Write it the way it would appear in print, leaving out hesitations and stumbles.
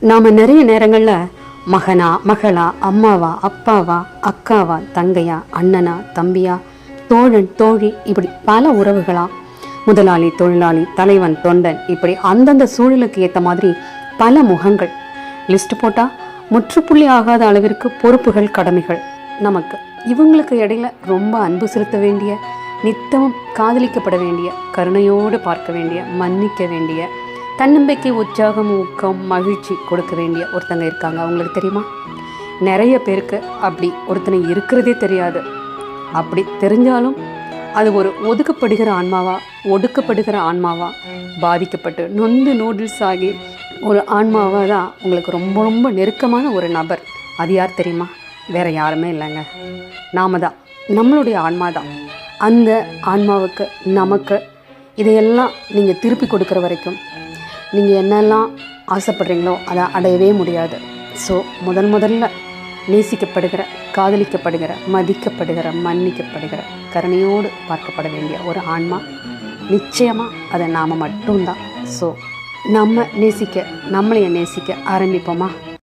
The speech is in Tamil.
நாம் நிறைய நேரங்களில் மகனா, மகளா, அம்மாவா, அப்பாவா, அக்காவா, தங்கையா, அண்ணனா, தம்பியா, தோழன், தோழி, இப்படி பல உறவுகளா, முதலாளி, தொழிலாளி, தலைவன், தொண்டன், இப்படி அந்தந்த சூழலுக்கு ஏற்ற மாதிரி பல முகங்கள். லிஸ்ட் போட்டால் முற்றுப்புள்ளி ஆகாத அளவிற்கு பொறுப்புகள், கடமைகள் நமக்கு. இவங்களுக்கு இடையில ரொம்ப அன்பு செலுத்த வேண்டிய, நித்தமும் காதலிக்கப்பட வேண்டிய, கருணையோடு பார்க்க வேண்டிய, மன்னிக்க வேண்டிய, தன்னம்பிக்கை, உற்சாகம், ஊக்கம், மகிழ்ச்சி கொடுக்க வேண்டிய ஒருத்தங்க இருக்காங்க. அவங்களுக்கு தெரியுமா? நிறைய பேருக்கு அப்படி ஒருத்தனை இருக்கிறதே தெரியாது. அப்படி தெரிஞ்சாலும் அது ஒரு ஒதுக்கப்படுகிற ஆன்மாவா, ஒடுக்கப்படுகிற ஆன்மாவா, பாதிக்கப்பட்டு நொந்து நூடுல்ஸ் ஆகி ஒரு ஆன்மாவாக தான் உங்களுக்கு ரொம்ப ரொம்ப நெருக்கமான ஒரு நபர். அது யார் தெரியுமா? வேறு யாருமே இல்லைங்க, நாம தான், நம்மளுடைய ஆன்மா தான். அந்த ஆன்மாவுக்கு, நமக்கு இதையெல்லாம் நீங்கள் திருப்பி கொடுக்குற வரைக்கும் நீங்கள் என்னெல்லாம் ஆசைப்படுறீங்களோ அதை அடையவே முடியாது. ஸோ முதல்ல நேசிக்கப்படுகிற, காதலிக்கப்படுகிற, மதிக்கப்படுகிற, மன்னிக்கப்படுகிற, கருணையோடு பார்க்கப்பட வேண்டிய ஒரு ஆன்மா நிச்சயமாக அதை நாம் மட்டும்தான். ஸோ நம்ம நேசிக்க, நம்மளைய நேசிக்க ஆரம்பிப்போமா?